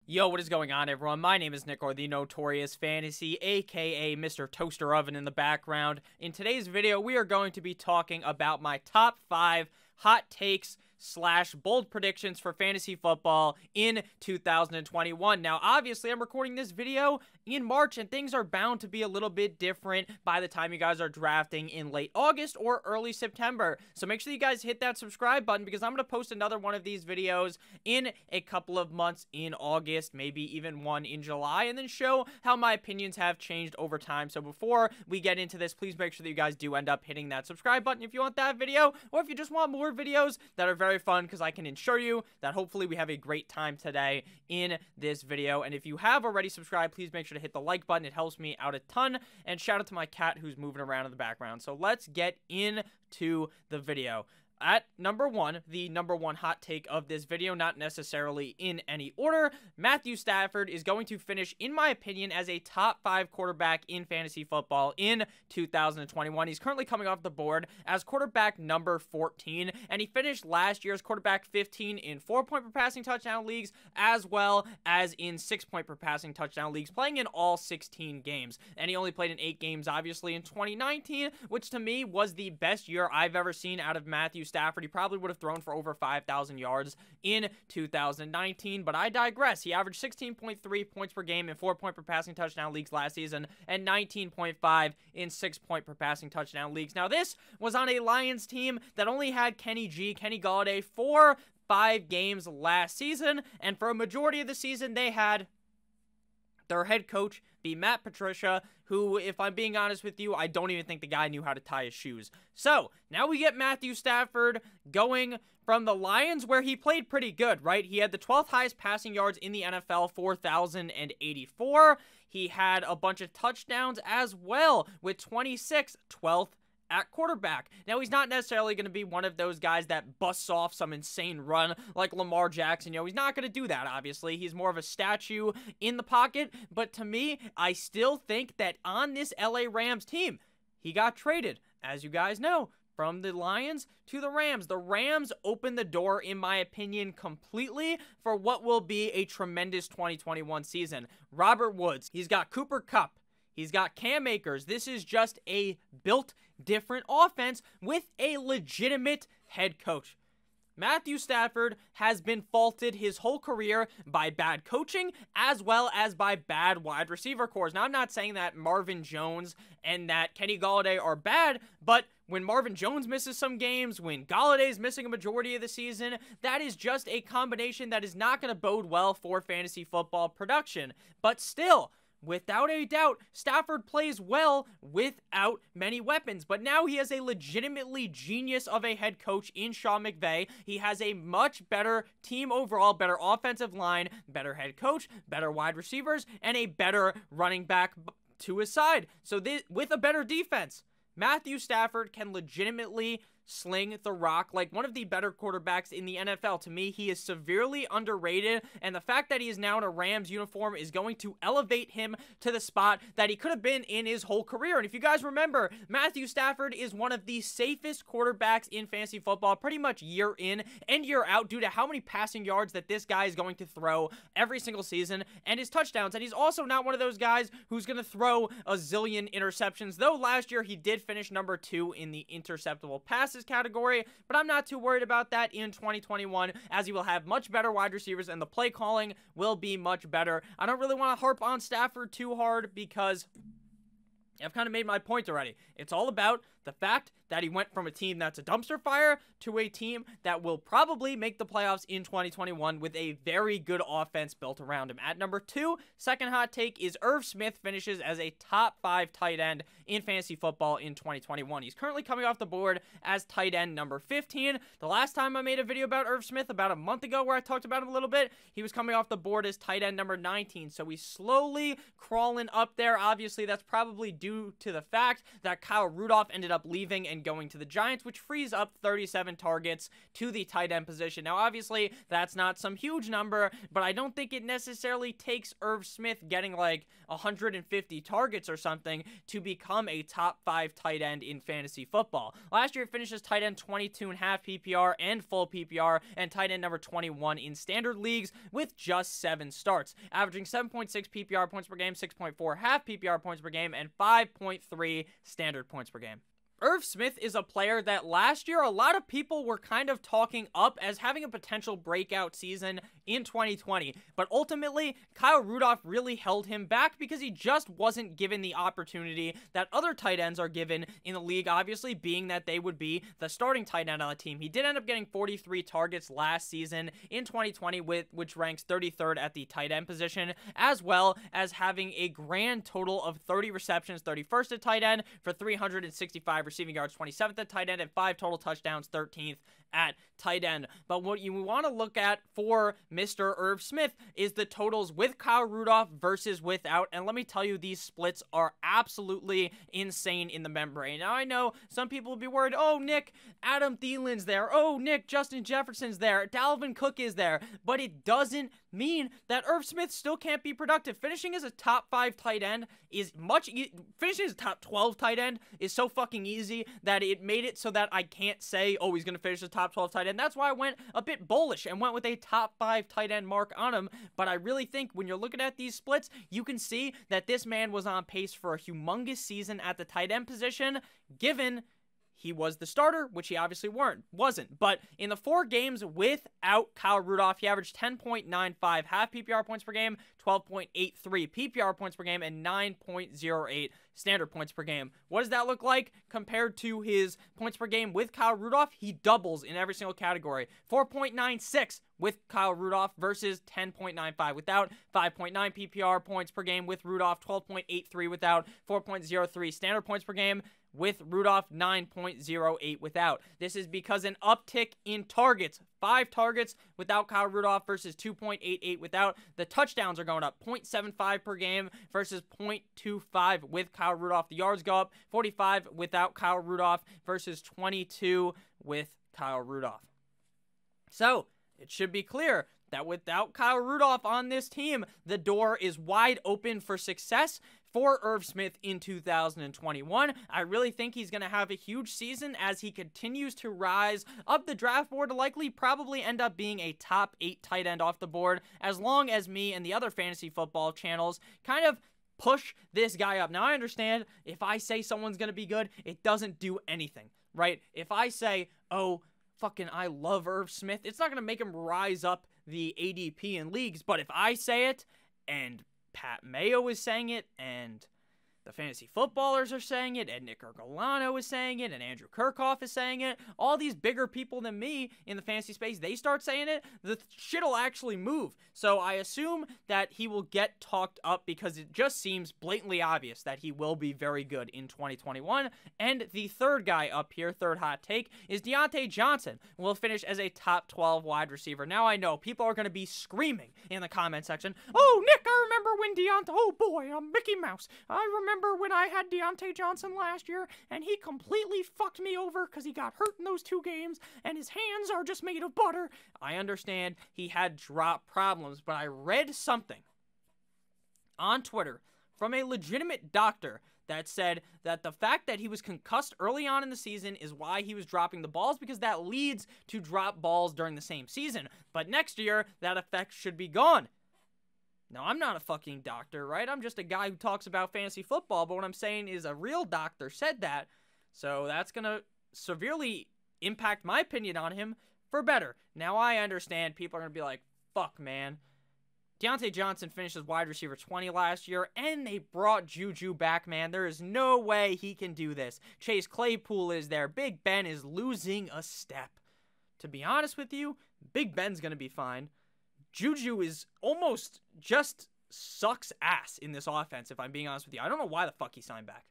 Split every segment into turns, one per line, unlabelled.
Yo, what is going on, everyone? My name is Nick, or the Notorious Fantasy, aka Mr. Toaster Oven in the background. In today's video, we are going to be talking about my top 5 hot takes / bold predictions for fantasy football in 2021. Now, obviously, I'm recording this video in March, and things are bound to be a little bit different by the time you guys are drafting in late August or early September. So make sure you guys hit that subscribe button, because I'm going to post another one of these videos in a couple of months in August, maybe even one in July, and then show how my opinions have changed over time. So before we get into this, please make sure that you guys do end up hitting that subscribe button if you want that video, or if you just want more videos that are very fun, because I can assure you that hopefully we have a great time today in this video. And if you have already subscribed, please make sure to hit the like button. It helps me out a ton. And shout out to my cat who's moving around in the background. So let's get into the video. At number 1, the number 1 hot take of this video, not necessarily in any order, Matthew Stafford is going to finish, in my opinion, as a top 5 quarterback in fantasy football in 2021. He's currently coming off the board as quarterback number 14, and he finished last year as quarterback 15 in 4-point per passing touchdown leagues, as well as in 6-point per passing touchdown leagues, playing in all 16 games. And he only played in 8 games, obviously, in 2019, which to me was the best year I've ever seen out of Matthew Stafford. He probably would have thrown for over 5,000 yards in 2019, but I digress. He averaged 16.3 points per game in 4-point per passing touchdown leagues last season, and 19.5 in 6-point per passing touchdown leagues. Now, this was on a Lions team that only had Kenny Golladay for 5 games last season, and for a majority of the season, they had their head coach be Matt Patricia, who, if I'm being honest with you, I don't even think the guy knew how to tie his shoes. So, now we get Matthew Stafford going from the Lions, where he played pretty good, right? He had the 12th highest passing yards in the NFL, 4,084. He had a bunch of touchdowns as well, with 26, 12th at quarterback. Now, he's not necessarily going to be one of those guys that busts off some insane run like Lamar Jackson. You know, he's not going to do that, obviously. He's more of a statue in the pocket. But to me, I still think that on this LA Rams team, he got traded, as you guys know, from the Lions to the Rams. The Rams opened the door, in my opinion, completely for what will be a tremendous 2021 season. Robert Woods, he's got Cooper Kupp, he's got Cam Akers. This is just a built different offense with a legitimate head coach. Matthew Stafford has been faulted his whole career by bad coaching as well as by bad wide receiver cores. Now, I'm not saying that Marvin Jones and that Kenny Golladay are bad, but when Marvin Jones misses some games, when Galladay's missing a majority of the season, that is just a combination that is not going to bode well for fantasy football production. But still, without a doubt, Stafford plays well without many weapons, but now he has a legitimately genius of a head coach in Sean McVay. He has a much better team overall, better offensive line, better head coach, better wide receivers, and a better running back to his side. So with a better defense, Matthew Stafford can legitimately sling the rock like one of the better quarterbacks in the NFL. To me, he is severely underrated, and the fact that he is now in a Rams uniform is going to elevate him to the spot that he could have been in his whole career. And if you guys remember, Matthew Stafford is one of the safest quarterbacks in fantasy football pretty much year in and year out due to how many passing yards that this guy is going to throw every single season and his touchdowns. And he's also not one of those guys who's going to throw a zillion interceptions, though last year he did finish number 2 in the interceptable passes category, but I'm not too worried about that in 2021, as he will have much better wide receivers and the play calling will be much better. I don't really want to harp on Stafford too hard because I've kind of made my point already. It's all about the fact that he went from a team that's a dumpster fire to a team that will probably make the playoffs in 2021 with a very good offense built around him. At number 2, second hot take is Irv Smith finishes as a top 5 tight end in fantasy football in 2021. He's currently coming off the board as tight end number 15. The last time I made a video about Irv Smith, about a month ago, where I talked about him a little bit, he was coming off the board as tight end number 19. So he's slowly crawling up there. Obviously, that's probably due to the fact that Kyle Rudolph ended up leaving and going to the Giants, which frees up 37 targets to the tight end position. Now, obviously, that's not some huge number, but I don't think it necessarily takes Irv Smith getting like 150 targets or something to become a top 5 tight end in fantasy football. Last year, he finished as tight end 22.5 PPR and full PPR, and tight end number 21 in standard leagues with just 7 starts, averaging 7.6 PPR points per game, 6.4 half PPR points per game, and 5.3 standard points per game. Irv Smith is a player that last year a lot of people were kind of talking up as having a potential breakout season in 2020, but ultimately Kyle Rudolph really held him back because he just wasn't given the opportunity that other tight ends are given in the league, obviously being that they would be the starting tight end on the team. He did end up getting 43 targets last season in 2020, which ranks 33rd at the tight end position, as well as having a grand total of 30 receptions, 31st at tight end for 365 receiving yards, 27th at tight end, and 5 total touchdowns, 13th at tight end. But what you want to look at for Mr. Irv Smith is the totals with Kyle Rudolph versus without, and let me tell you, these splits are absolutely insane in the membrane. Now, I know some people will be worried, oh, Nick, Adam Thielen's there, oh, Nick, Justin Jefferson's there, Dalvin Cook is there, but it doesn't mean that Irv Smith still can't be productive. Finishing as a top 5 tight end is finishing as a top 12 tight end is so fucking easy that it made it so that I can't say, oh, he's going to finish as top 12 tight end. That's why I went a bit bullish and went with a top 5 tight end mark on him. But I really think when you're looking at these splits, you can see that this man was on pace for a humongous season at the tight end position, given he was the starter, which he obviously wasn't. But in the 4 games without Kyle Rudolph, he averaged 10.95 half PPR points per game, 12.83 PPR points per game, and 9.08 standard points per game. What does that look like compared to his points per game with Kyle Rudolph? He doubles in every single category. 4.96 with Kyle Rudolph versus 10.95 without, 5.9 PPR points per game with Rudolph, 12.83 without, 4.03 standard points per game with Rudolph, 9.08 without. This is because an uptick in targets. 5 targets without Kyle Rudolph versus 2.88 without. The touchdowns are going up, 0.75 per game versus 0.25 with Kyle Rudolph. The yards go up, 45 without Kyle Rudolph versus 22 with Kyle Rudolph. So, it should be clear that without Kyle Rudolph on this team, the door is wide open for success for Irv Smith in 2021. I really think he's going to have a huge season as he continues to rise up the draft board to likely probably end up being a top 8 tight end off the board, as long as me and the other fantasy football channels kind of push this guy up. Now, I understand if I say someone's going to be good, it doesn't do anything, right? If I say, oh, fucking I love Irv Smith, it's not going to make him rise up the ADP in leagues, but if I say it and Pat Mayo is saying it, and the fantasy footballers are saying it, and Nick Ergolano is saying it, and Andrew Kirchhoff is saying it, all these bigger people than me in the fantasy space, they start saying it, the shit'll actually move. So I assume that he will get talked up because it just seems blatantly obvious that he will be very good in 2021. And the third guy up here, third hot take, is Deontay Johnson will finish as a top 12 wide receiver. Now I know people are going to be screaming in the comment section, oh, Nick, I remember when oh boy, Mickey Mouse, I remember when I had Deontay Johnson last year, and he completely fucked me over because he got hurt in those 2 games, and his hands are just made of butter. I understand he had drop problems, but I read something on Twitter from a legitimate doctor that said that the fact that he was concussed early on in the season is why he was dropping the balls, because that leads to drop balls during the same season. But next year, that effect should be gone. Now, I'm not a fucking doctor, right? I'm just a guy who talks about fantasy football, but what I'm saying is a real doctor said that, so that's going to severely impact my opinion on him for better. Now, I understand people are going to be like, fuck, man. Deontay Johnson finished as wide receiver 20 last year, and they brought Juju back, man. There is no way he can do this. Chase Claypool is there. Big Ben is losing a step. To be honest with you, Big Ben's going to be fine. Juju is almost just sucks ass in this offense, if I'm being honest with you. I don't know why the fuck he signed back.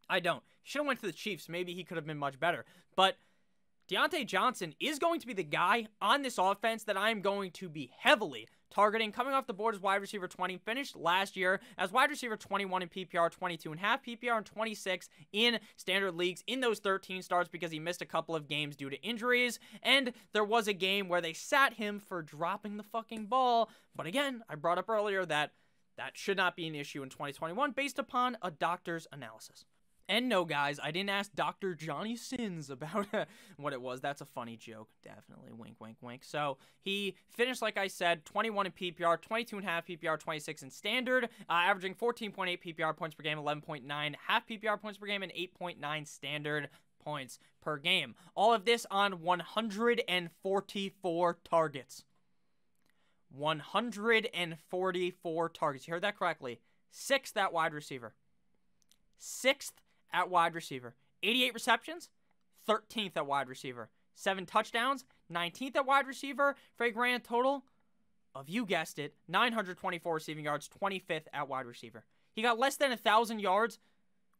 I don't. He should have went to the Chiefs. Maybe he could have been much better. But Deontay Johnson is going to be the guy on this offense that I'm going to be heavily targeting. Coming off the board as wide receiver 20, finished last year as wide receiver 21 in PPR, 22.5 PPR, and 26 in standard leagues in those 13 starts because he missed a couple of games due to injuries, and there was a game where they sat him for dropping the fucking ball. But again, I brought up earlier that should not be an issue in 2021 based upon a doctor's analysis. And no, guys, I didn't ask Dr. Johnny Sins about what it was. That's a funny joke. Definitely. Wink, wink, wink. So he finished, like I said, 21 in PPR, 22.5 PPR, 26 in standard, averaging 14.8 PPR points per game, 11.9 half PPR points per game, and 8.9 standard points per game. All of this on 144 targets. 144 targets. You heard that correctly. 6th at wide receiver. 6th at wide receiver. 88 receptions, 13th at wide receiver. 7 touchdowns, 19th at wide receiver for a grand total of, you guessed it, 924 receiving yards, 25th at wide receiver. He got less than 1,000 yards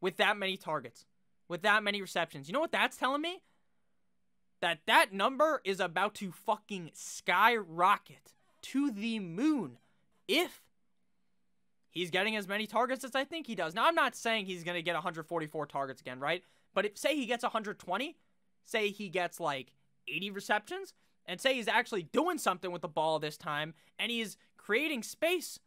with that many targets, with that many receptions. You know what that's telling me? That number is about to fucking skyrocket to the moon if he's getting as many targets as I think he does. Now, I'm not saying he's going to get 144 targets again, right? But if, say he gets 120, say he gets like 80 receptions, and say he's actually doing something with the ball this time, and he's creating space,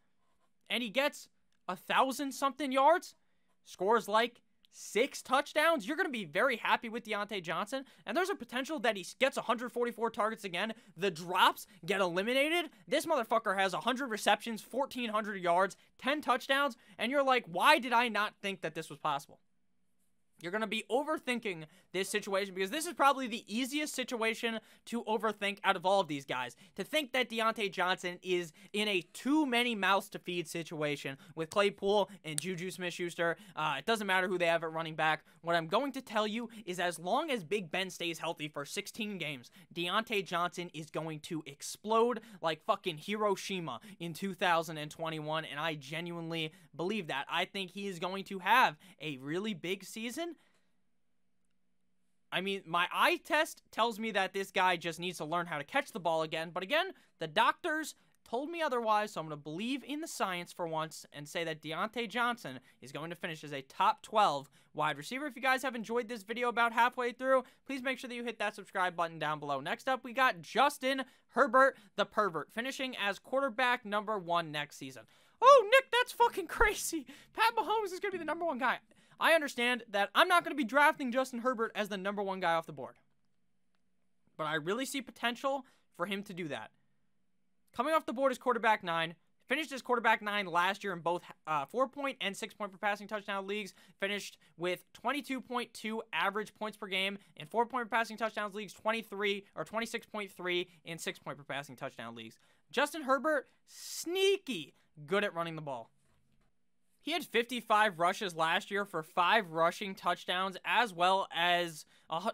and he gets 1,000-something yards, scores like 6 touchdowns, you're going to be very happy with Deontay Johnson, and there's a potential that he gets 144 targets again, the drops get eliminated, this motherfucker has 100 receptions, 1,400 yards, 10 touchdowns, and you're like, why did I not think that this was possible? You're going to be overthinking this situation because this is probably the easiest situation to overthink out of all of these guys. To think that Deontay Johnson is in a too many mouths to feed situation with Claypool and Juju Smith-Schuster. It doesn't matter who they have at running back. What I'm going to tell you is as long as Big Ben stays healthy for 16 games, Deontay Johnson is going to explode like fucking Hiroshima in 2021, and I genuinely believe that. I think he is going to have a really big season. I mean, my eye test tells me that this guy just needs to learn how to catch the ball again. But again, the doctors told me otherwise, so I'm going to believe in the science for once and say that Deontay Johnson is going to finish as a top 12 wide receiver. If you guys have enjoyed this video about halfway through, please make sure that you hit that subscribe button down below. Next up, we got Justin Herbert, the pervert, finishing as quarterback number 1 next season. Oh, Nick, that's fucking crazy. Pat Mahomes is going to be the number 1 guy. I understand that I'm not going to be drafting Justin Herbert as the number 1 guy off the board. But I really see potential for him to do that. Coming off the board is quarterback 9. Finished as quarterback 9 last year in both 4-point and 6-point per passing touchdown leagues. Finished with 22.2 average points per game in 4-point per passing touchdowns leagues, 26.3 in 6-point per passing touchdown leagues. Justin Herbert, sneaky good at running the ball. He had 55 rushes last year for 5 rushing touchdowns as well as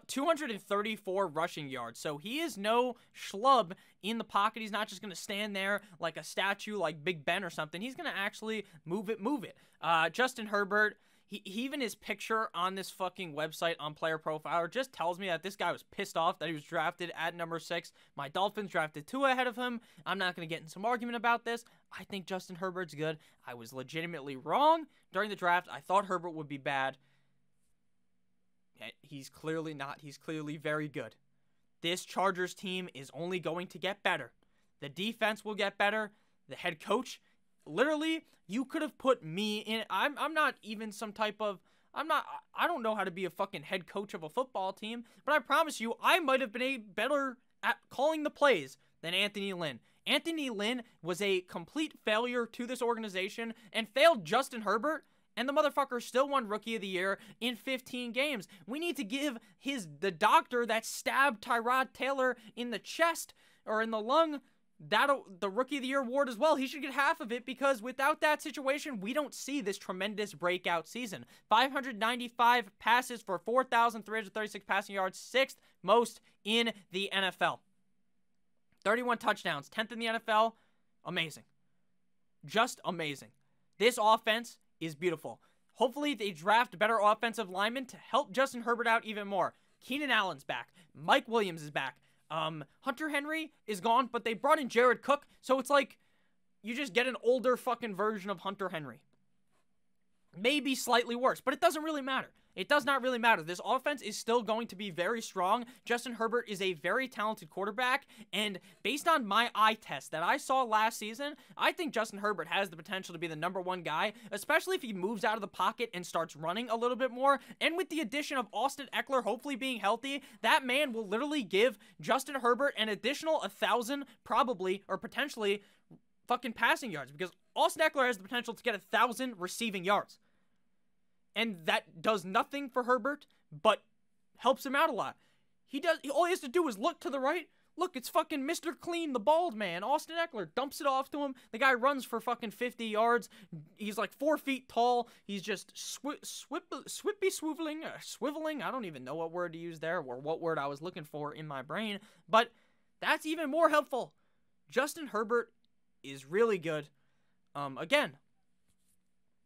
234 rushing yards. So he is no schlub in the pocket. He's not just going to stand there like a statue like Big Ben or something. He's going to actually move it. Justin Herbert, even his picture on this fucking website on Player Profiler just tells me that this guy was pissed off that he was drafted at number 6. My Dolphins drafted Tua ahead of him. I'm not going to get in some argument about this. I think Justin Herbert's good. I was legitimately wrong during the draft. I thought Herbert would be bad. He's clearly not. He's clearly very good. This Chargers team is only going to get better. The defense will get better. The head coach, literally, you could have put me in. I'm not even some type of, I don't know how to be a fucking head coach of a football team, but I promise you, I might have been better at calling the plays than Anthony Lynn. Anthony Lynn was a complete failure to this organization and failed Justin Herbert, and the motherfucker still won Rookie of the Year in 15 games. We need to give the doctor that stabbed Tyrod Taylor in the chest or in the lung the Rookie of the Year award as well. He should get half of it because without that situation, we don't see this tremendous breakout season. 595 passes for 4,336 passing yards, 6th most in the NFL. 31 touchdowns, 10th in the NFL. Amazing. Just amazing. This offense is beautiful. Hopefully they draft better offensive linemen to help Justin Herbert out even more. Keenan Allen's back. Mike Williams is back. Hunter Henry is gone, but they brought in Jared Cook, so it's like, you just get an older fucking version of Hunter Henry. Maybe slightly worse, but it doesn't really matter. It does not really matter. This offense is still going to be very strong. Justin Herbert is a very talented quarterback, and based on my eye test that I saw last season, I think Justin Herbert has the potential to be the #1 guy, especially if he moves out of the pocket and starts running a little bit more. And with the addition of Austin Eckler hopefully being healthy, that man will literally give Justin Herbert an additional 1,000 probably, or potentially, fucking passing yards, because Austin Eckler has the potential to get 1,000 receiving yards. And that does nothing for Herbert, but helps him out a lot. All he has to do is look to the right. Look, it's fucking Mr. Clean, the bald man, Austin Eckler, dumps it off to him. The guy runs for fucking 50 yards. He's like 4 feet tall. He's just swiveling. I don't even know what word to use there, or what word I was looking for in my brain. But that's even more helpful. Justin Herbert is really good. Again,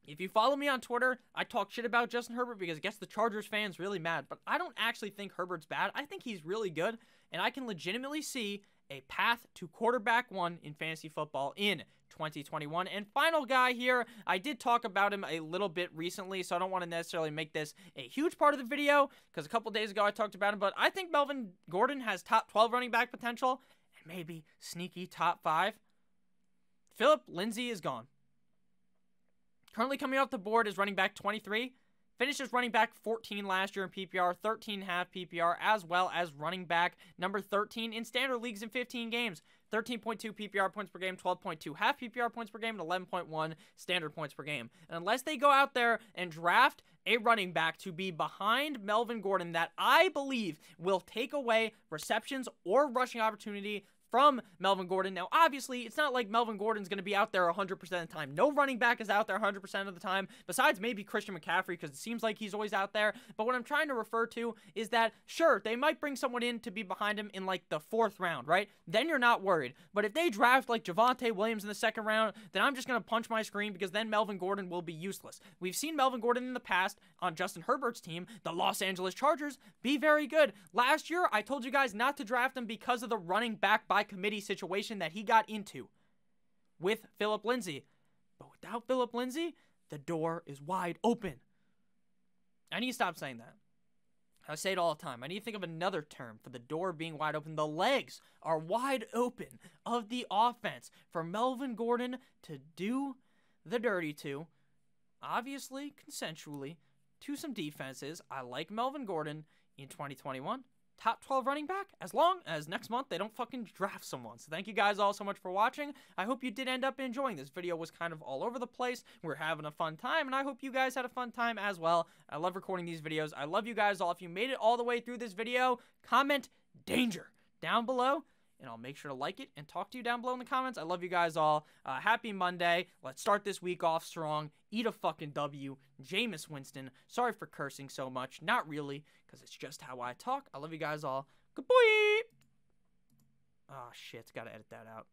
if you follow me on Twitter, I talk shit about Justin Herbert because it gets the Chargers fans really mad. But I don't actually think Herbert's bad. I think he's really good, and I can legitimately see a path to quarterback 1 in fantasy football in 2021. And final guy here, I did talk about him a little bit recently, so I don't want to necessarily make this a huge part of the video because a couple days ago I talked about him. But I think Melvin Gordon has top 12 running back potential and maybe sneaky top 5. Phillip Lindsey is gone. Currently coming off the board is running back 23. Finished as running back 14 last year in PPR, 13.5 PPR, as well as running back number 13 in standard leagues in 15 games. 13.2 PPR points per game, 12.2 half PPR points per game, and 11.1 standard points per game. And unless they go out there and draft a running back to be behind Melvin Gordon that I believe will take away receptions or rushing opportunity from Melvin Gordon. Now, obviously, it's not like Melvin Gordon's going to be out there 100% of the time. No running back is out there 100% of the time, besides maybe Christian McCaffrey, because it seems like he's always out there. But what I'm trying to refer to is that, sure, they might bring someone in to be behind him in, like, the 4th round, right? Then you're not worried. But if they draft, like, Javonte Williams in the 2nd round, then I'm just going to punch my screen, because then Melvin Gordon will be useless. We've seen Melvin Gordon in the past on Justin Herbert's team, the Los Angeles Chargers, be very good. Last year, I told you guys not to draft him because of the running back by committee situation that he got into with Phillip Lindsey. But without Phillip Lindsey, the door is wide open. I need to stop saying that. I say it all the time. I need to think of another term for the door being wide open. The legs are wide open of the offense for Melvin Gordon to do the dirty to, obviously consensually, to some defenses. I like Melvin Gordon in 2021. Top 12 running back, as long as next month they don't fucking draft someone. So thank you guys all so much for watching. I hope you did end up enjoying this video. Was kind of all over the place. We're having a fun time, and I hope you guys had a fun time as well. I love recording these videos. I love you guys all. If you made it all the way through this video, comment danger down below, and I'll make sure to like it and talk to you down below in the comments. I love you guys all. Happy Monday. Let's start this week off strong. Eat a fucking W. Jameis Winston. Sorry for cursing so much. Not really, because it's just how I talk. I love you guys all. Good boy. Oh, shit. Gotta edit that out.